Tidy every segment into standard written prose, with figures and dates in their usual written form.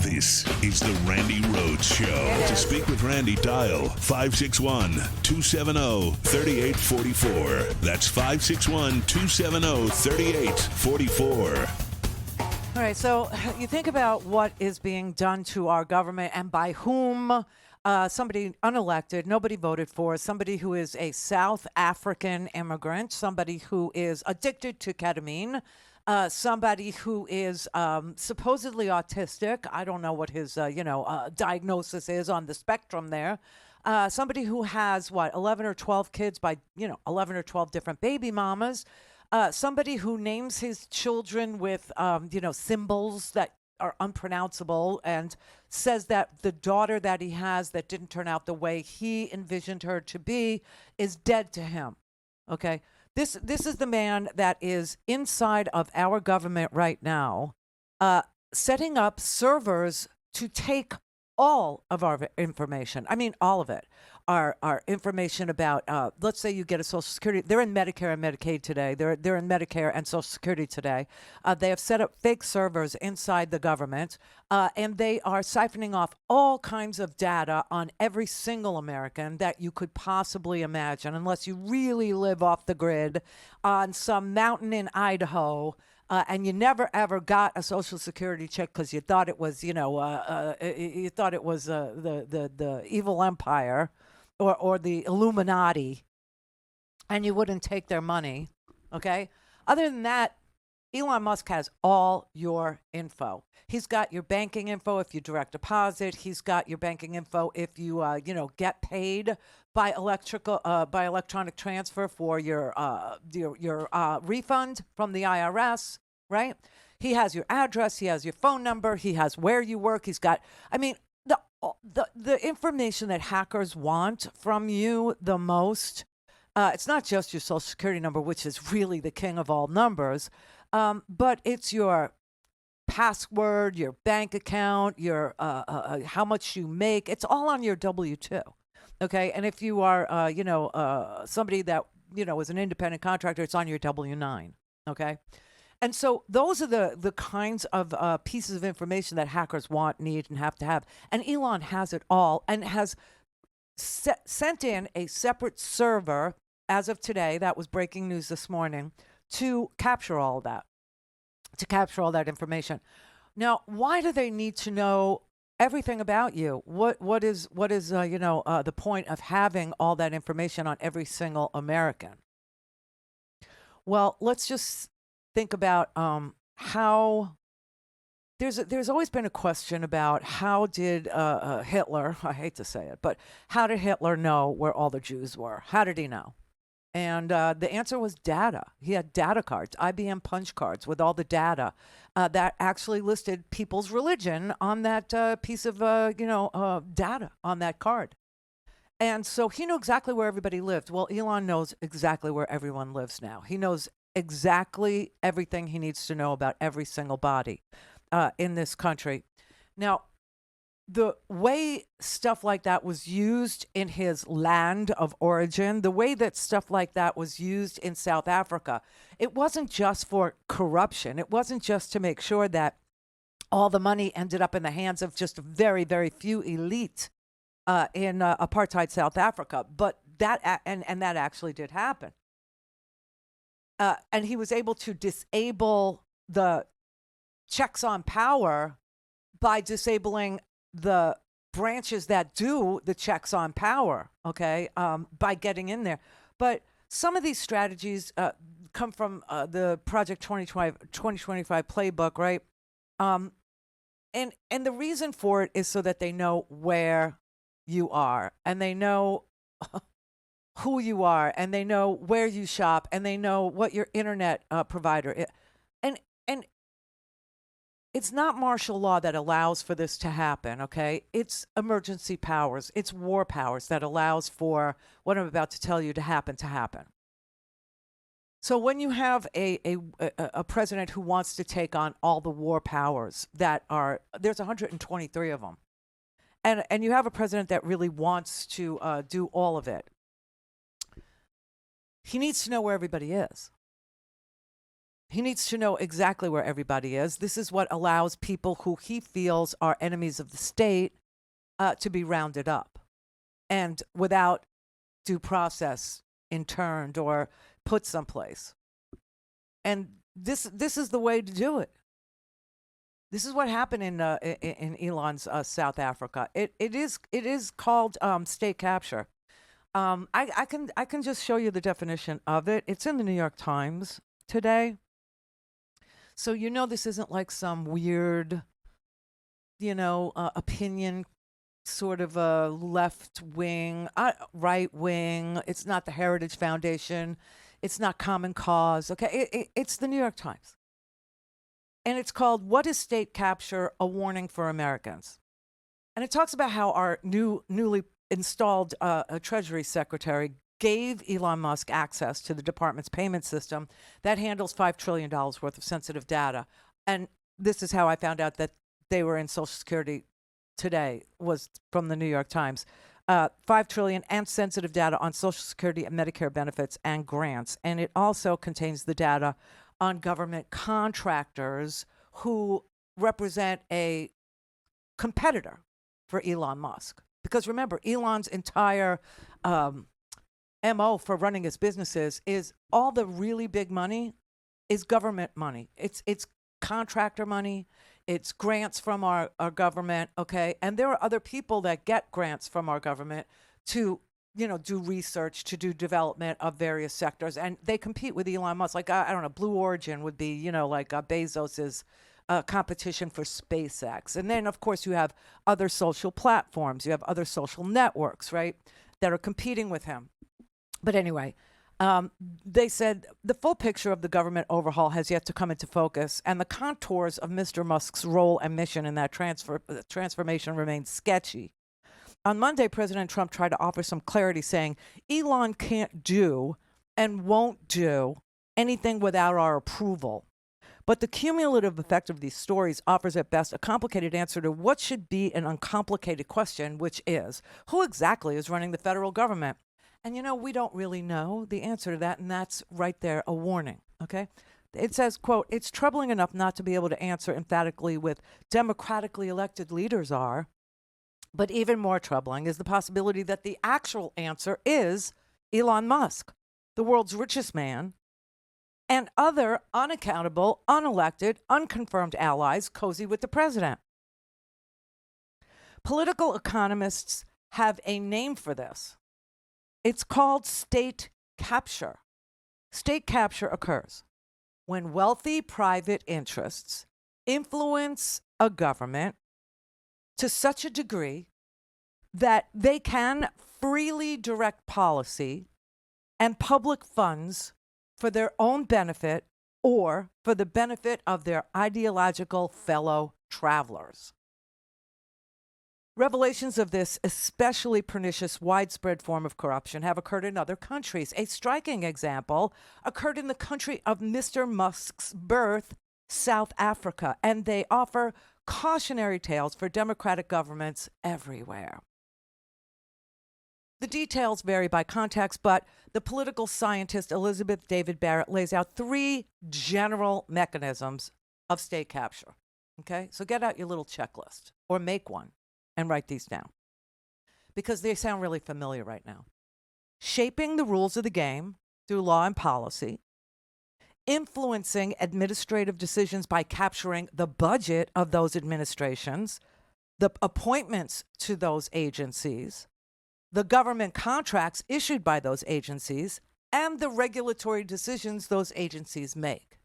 This is the Randi Rhodes Show. To speak with Randi, dial 561-270-3844. That's 561-270-3844. All right, so you think about what is being done to our government and by whom. Somebody unelected, nobody voted for, somebody who is a South African immigrant, somebody who is addicted to ketamine, somebody who is supposedly autistic. I don't know what his, diagnosis is on the spectrum there. Somebody who has, 11 or 12 kids by, 11 or 12 different baby mamas. Somebody who names his children with, symbols that are unpronounceable and says that the daughter that he has that didn't turn out the way he envisioned her to be is dead to him. Okay? This is the man that is inside of our government right now, setting up servers to take all of our information. I mean, all of it. Our information about, let's say you get a Social Security. They're in Medicare and Medicaid today. They're in Medicare and Social Security today. They have set up fake servers inside the government, and they are siphoning off all kinds of data on every single American that you could possibly imagine, unless you really live off the grid on some mountain in Idaho. And you never ever got a Social Security check because you thought it was, the evil empire or the Illuminati, and you wouldn't take their money. Okay. Other than that, Elon Musk has all your info. He's got your banking info if you direct deposit. He's got your banking info if you, get paid by electronic transfer for your refund from the IRS, right? He has your address. He has your phone number. He has where you work. He's got, the information that hackers want from you the most. It's not just your Social Security number, which is really the king of all numbers, but it's your password, your bank account, your how much you make. It's all on your W-2. Okay, and if you are, somebody that is an independent contractor, it's on your W-9. Okay, and so those are the kinds of pieces of information that hackers want, need, and have to have. And Elon has it all and has sent in a separate server as of today. That was breaking news this morning to capture all that, information. Now, why do they need to know everything about you? What is the point of having all that information on every single American? Well, let's just think about how there's always been a question about how did Hitler, I hate to say it, but how did Hitler know where all the Jews were? How did he know? And the answer was data. He had data cards, IBM punch cards with all the data that actually listed people's religion on that piece of data on that card. And so he knew exactly where everybody lived. Well, Elon knows exactly where everyone lives now. He knows exactly everything he needs to know about every single body in this country. Now, the way stuff like that was used in his land of origin, the way that stuff like that was used in South Africa, it wasn't just for corruption. It wasn't just to make sure that all the money ended up in the hands of just very, very few elite in apartheid South Africa. But that, and that actually did happen. And he was able to disable the checks on power by disabling the branches that do the checks on power, okay, by getting in there. But some of these strategies come from the Project 2025 playbook, right? And the reason for it is so that they know where you are, and they know who you are, and they know where you shop, and they know what your internet provider is. And it's not martial law that allows for this to happen, okay? It's emergency powers. It's war powers that allows for what I'm about to tell you to happen. So when you have a president who wants to take on all the war powers that are, there's 123 of them, and you have a president that really wants to do all of it, he needs to know where everybody is. He needs to know exactly where everybody is. This is what allows people who he feels are enemies of the state to be rounded up and without due process interned or put someplace. And this is the way to do it. This is what happened in Elon's South Africa. It is called state capture. I can just show you the definition of it. It's in the New York Times today. So this isn't like some weird, opinion, sort of a left wing, right wing. It's not the Heritage Foundation. It's not Common Cause. Okay, it's the New York Times. And it's called "What is State Capture? A Warning for Americans." And it talks about how our newly installed Treasury Secretary gave Elon Musk access to the department's payment system that handles $5 trillion worth of sensitive data. And this is how I found out that they were in Social Security today, was from the New York Times. $5 trillion and sensitive data on Social Security and Medicare benefits and grants. And it also contains the data on government contractors who represent a competitor for Elon Musk. Because remember, Elon's entire MO for running his businesses is all the really big money is government money. It's contractor money. It's grants from our government, okay? And there are other people that get grants from our government to do research, to do development of various sectors. And they compete with Elon Musk. Like, I don't know, Blue Origin would be, like Bezos's competition for SpaceX. And then, of course, you have other social platforms. You have other social networks, right, that are competing with him. But anyway, they said the full picture of the government overhaul has yet to come into focus, and the contours of Mr. Musk's role and mission in that transformation remain sketchy. On Monday, President Trump tried to offer some clarity, saying Elon can't do and won't do anything without our approval. But the cumulative effect of these stories offers at best a complicated answer to what should be an uncomplicated question, which is, who exactly is running the federal government? And we don't really know the answer to that, and that's right there, a warning, okay? It says, quote, "It's troubling enough not to be able to answer emphatically with democratically elected leaders are, but even more troubling is the possibility that the actual answer is Elon Musk, the world's richest man, and other unaccountable, unelected, unconfirmed allies cozy with the president." Political economists have a name for this. It's called state capture. State capture occurs when wealthy private interests influence a government to such a degree that they can freely direct policy and public funds for their own benefit or for the benefit of their ideological fellow travelers. Revelations of this especially pernicious, widespread form of corruption have occurred in other countries. A striking example occurred in the country of Mr. Musk's birth, South Africa, and they offer cautionary tales for democratic governments everywhere. The details vary by context, but the political scientist Elizabeth David Barrett lays out 3 general mechanisms of state capture. Okay, so get out your little checklist or make one and write these down because they sound really familiar right now. Shaping the rules of the game through law and policy, influencing administrative decisions by capturing the budget of those administrations, the appointments to those agencies, the government contracts issued by those agencies, and the regulatory decisions those agencies make.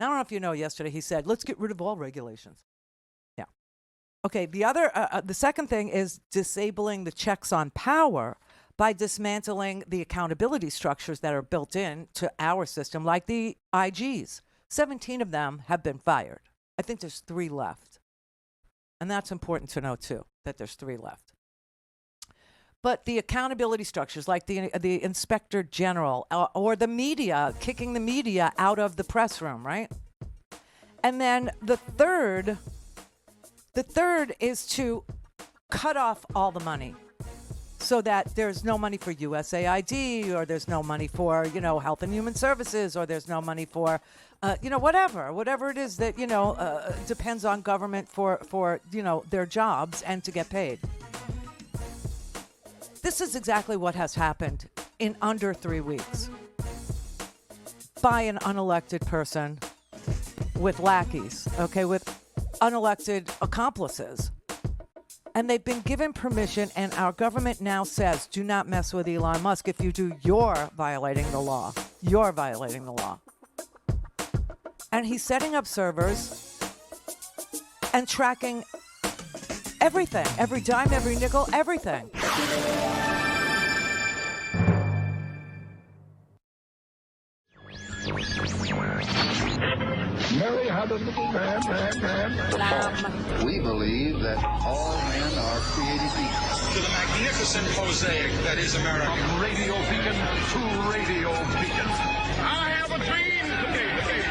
Now, I don't know if you know, yesterday he said, let's get rid of all regulations. Yeah. Okay, the second thing is disabling the checks on power by dismantling the accountability structures that are built in to our system, like the IGs. 17 of them have been fired. I think there's 3 left. And that's important to know, too, that there's 3 left. But the accountability structures, like the inspector general or the media, kicking the media out of the press room, right? And then the third is to cut off all the money. so that there's no money for USAID, or there's no money for, Health and Human Services, or there's no money for, whatever it is that, depends on government for their jobs and to get paid. This is exactly what has happened in under 3 weeks by an unelected person with lackeys, with unelected accomplices. And they've been given permission, and our government now says, do not mess with Elon Musk. If you do, you're violating the law. You're violating the law. And he's setting up servers and tracking everything, every dime, every nickel, everything. Mary had a little lamb. We believe that all men are created equal. To the magnificent mosaic that is America. From radio beacon to radio beacon. I have a dream today.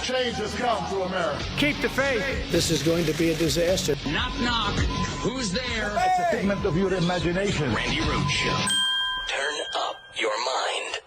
Change has come to America. Keep the faith. This is going to be a disaster. Knock, knock. Who's there? It's a figment of your imagination. Randi Rhodes Show. Turn up your mind.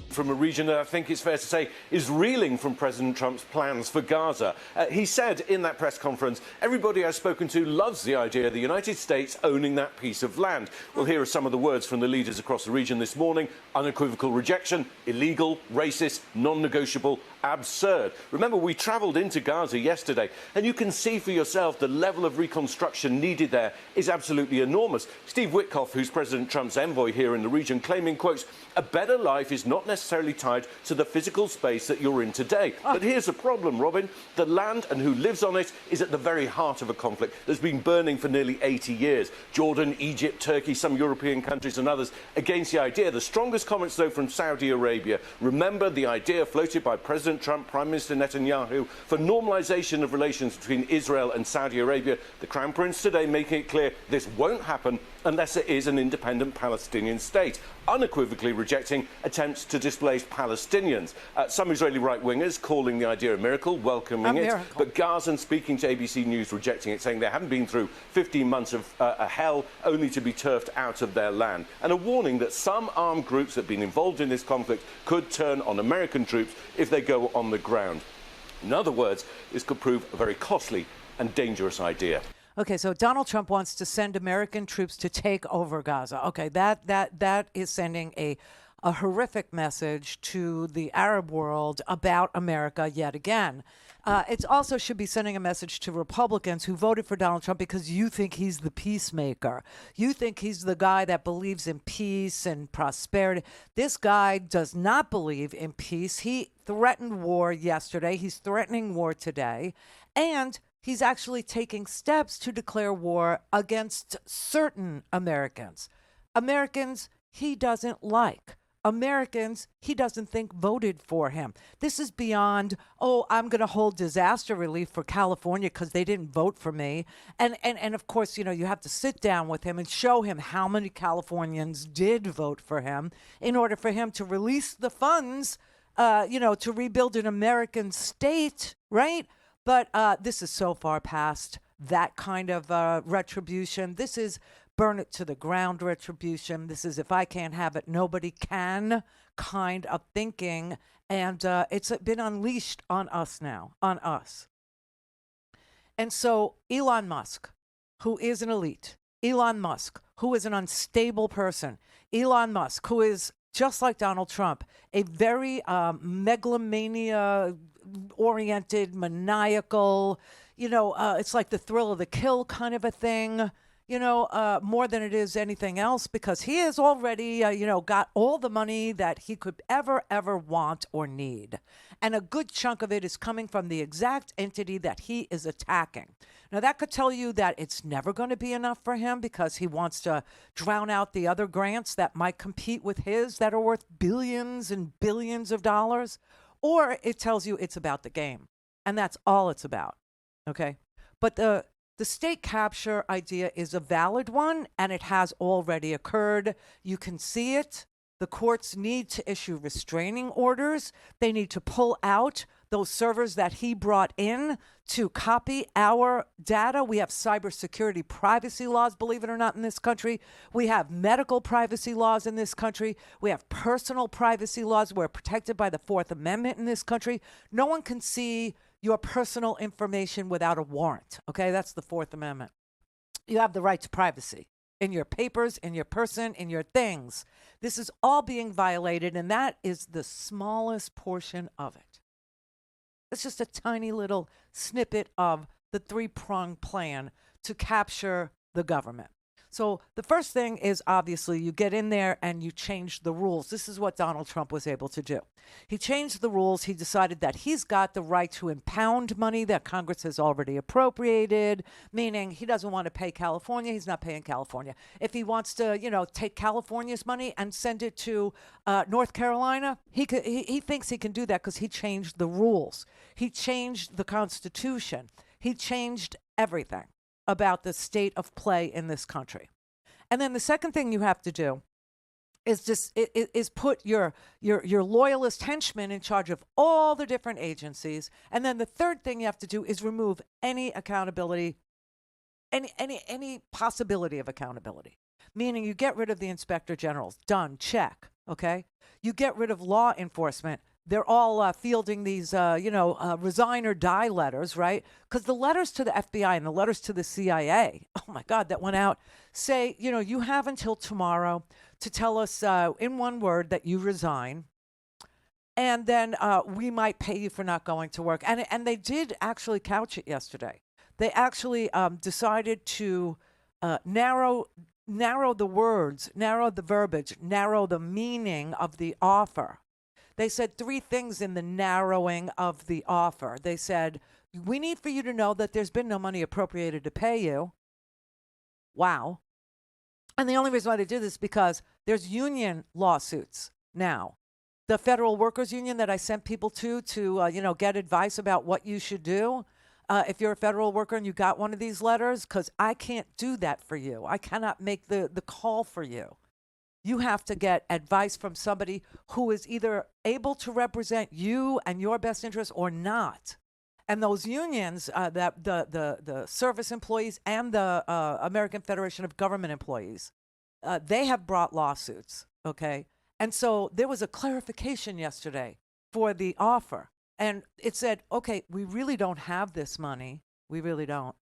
From a region that I think it's fair to say is reeling from President Trump's plans for Gaza. He said in that press conference, everybody I've spoken to loves the idea of the United States owning that piece of land. Well, here are some of the words from the leaders across the region this morning. Unequivocal rejection, illegal, racist, non-negotiable, absurd. Remember, we travelled into Gaza yesterday, and you can see for yourself the level of reconstruction needed there is absolutely enormous. Steve Witkoff, who's President Trump's envoy here in the region, claiming, quotes, a better life is not necessarily tied to the physical space that you're in today. But here's the problem, Robin. The land and who lives on it is at the very heart of a conflict that's been burning for nearly 80 years. Jordan, Egypt, Turkey, some European countries and others against the idea. The strongest comments, though, from Saudi Arabia. Remember the idea floated by President Trump, Prime Minister Netanyahu, for normalization of relations between Israel and Saudi Arabia. The Crown Prince today making it clear this won't happen unless there is an independent Palestinian state, unequivocally rejecting attempts to displace Palestinians. Some Israeli right-wingers calling the idea a miracle, welcoming it, but Gazan speaking to ABC News rejecting it, saying they haven't been through 15 months of hell only to be turfed out of their land, and a warning that some armed groups that have been involved in this conflict could turn on American troops if they go on the ground. In other words, this could prove a very costly and dangerous idea. Okay, so Donald Trump wants to send American troops to take over Gaza. Okay, that is sending a horrific message to the Arab world about America yet again. It also should be sending a message to Republicans who voted for Donald Trump because you think he's the peacemaker. You think he's the guy that believes in peace and prosperity. This guy does not believe in peace. He threatened war yesterday. He's threatening war today. And he's actually taking steps to declare war against certain Americans. Americans he doesn't like. Americans he doesn't think voted for him. This is beyond, I'm going to hold disaster relief for California because they didn't vote for me. And of course, you have to sit down with him and show him how many Californians did vote for him in order for him to release the funds, to rebuild an American state, right? But this is so far past that kind of retribution. This is burn it to the ground retribution. This is if I can't have it, nobody can kind of thinking. And it's been unleashed on us now, on us. And so Elon Musk, who is an elite, Elon Musk, who is an unstable person, Elon Musk, who is just like Donald Trump, a very megalomania-oriented, maniacal, it's like the thrill of the kill kind of a thing, more than it is anything else, because he has already, got all the money that he could ever want or need. And a good chunk of it is coming from the exact entity that he is attacking. Now, that could tell you that it's never going to be enough for him because he wants to drown out the other grants that might compete with his that are worth billions and billions of dollars. Or it tells you it's about the game. And that's all it's about. Okay? But the state capture idea is a valid one, and it has already occurred. You can see it. The courts need to issue restraining orders. They need to pull out those servers that he brought in to copy our data. We have cybersecurity privacy laws, believe it or not, in this country. We have medical privacy laws in this country. We have personal privacy laws. We're protected by the Fourth Amendment in this country. No one can see your personal information without a warrant. Okay, that's the Fourth Amendment. You have the right to privacy in your papers, in your person, in your things. This is all being violated, and that is the smallest portion of it. It's just a tiny little snippet of the three-pronged plan to capture the government. So the first thing is, obviously, you get in there and you change the rules. This is what Donald Trump was able to do. He changed the rules. He decided that he's got the right to impound money that Congress has already appropriated, meaning he doesn't want to pay California. He's not paying California. If he wants to, take California's money and send it to North Carolina, he thinks he can do that because he changed the rules. He changed the Constitution. He changed everything about the state of play in this country. And then the second thing you have to do is put your loyalist henchmen in charge of all the different agencies. And then the third thing you have to do is remove any accountability, any possibility of accountability. Meaning you get rid of the inspector generals. Done. Check. Okay? You get rid of law enforcement. They're all fielding these, resign or die letters, right? Because the letters to the FBI and the letters to the CIA, oh my God, that went out, say, you have until tomorrow to tell us in one word that you resign, and then we might pay you for not going to work. And they did actually couch it yesterday. They actually decided to narrow the words, narrow the verbiage, narrow the meaning of the offer. They said three things in the narrowing of the offer. They said, we need for you to know that there's been no money appropriated to pay you. Wow. And the only reason why they did this is because there's union lawsuits now. The Federal Workers Union that I sent people to get advice about what you should do if you're a federal worker and you got one of these letters, because I can't do that for you. I cannot make the call for you. You have to get advice from somebody who is either able to represent you and your best interest or not. And those unions, that the service employees and the American Federation of Government Employees, they have brought lawsuits, okay? And so there was a clarification yesterday for the offer. And it said, okay, we really don't have this money. We really don't.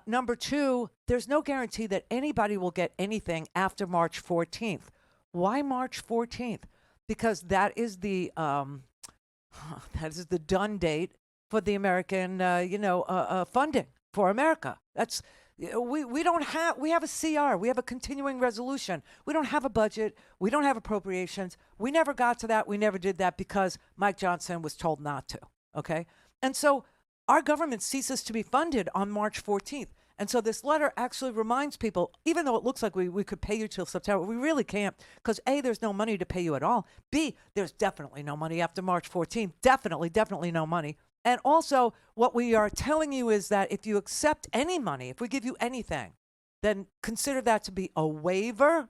Number two, there's no guarantee that anybody will get anything after March 14th. Why March 14th? Because that is the done date for the American, funding for America. That's we have a CR. We have a continuing resolution. We don't have a budget. We don't have appropriations. We never got to that. We never did that because Mike Johnson was told not to. Okay, and so our government ceases to be funded on March 14th. And so this letter actually reminds people, even though it looks like we could pay you till September, we really can't, because A, there's no money to pay you at all. B, there's definitely no money after March 14th. Definitely no money. And also, what we are telling you is that if you accept any money, if we give you anything, then consider that to be a waiver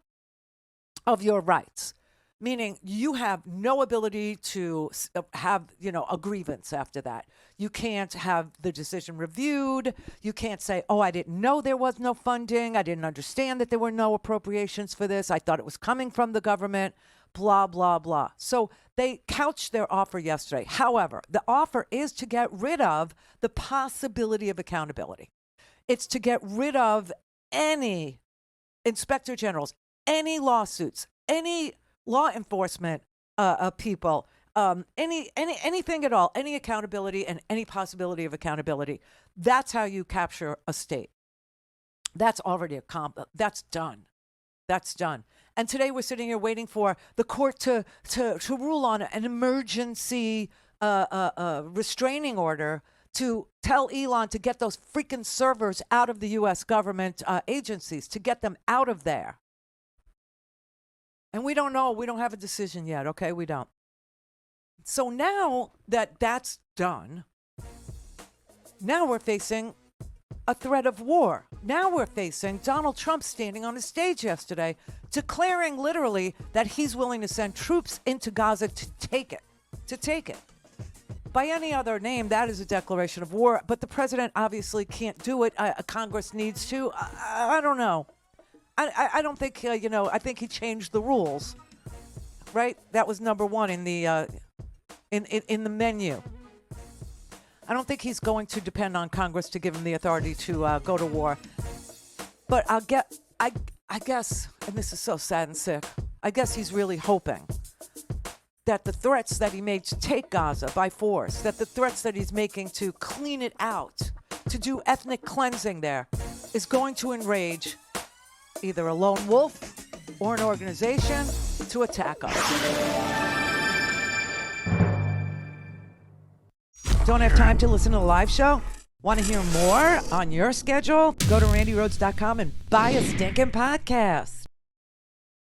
of your rights. Meaning you have no ability to have, a grievance after that. You can't have the decision reviewed. You can't say, oh, I didn't know there was no funding. I didn't understand that there were no appropriations for this. I thought it was coming from the government, blah, blah, blah. So they couched their offer yesterday. However, the offer is to get rid of the possibility of accountability. It's to get rid of any inspector generals, any lawsuits, any law enforcement people, anything at all, any accountability and any possibility of accountability. That's how you capture a state. That's already that's done. That's done. And today we're sitting here waiting for the court to rule on an emergency restraining order to tell Elon to get those freaking servers out of the U.S. government agencies, to get them out of there. And we don't know. We don't have a decision yet. Okay, we don't. So now that that's done, now we're facing a threat of war. Now we're facing Donald Trump standing on a stage yesterday, declaring literally that he's willing to send troops into Gaza to take it. To take it. By any other name, that is a declaration of war, but the president obviously can't do it. Congress needs to. I don't know. I don't think, I think he changed the rules, right? That was number one in the in the menu. I don't think he's going to depend on Congress to give him the authority to go to war. But I guess, and this is so sad and sick, I guess he's really hoping that the threats that he made to take Gaza by force, that the threats that he's making to clean it out, to do ethnic cleansing there, is going to enrage either a lone wolf or an organization to attack us. Don't have time to listen to the live show? Want to hear more on your schedule? Go to RandiRhodes.com and buy a stinking podcast.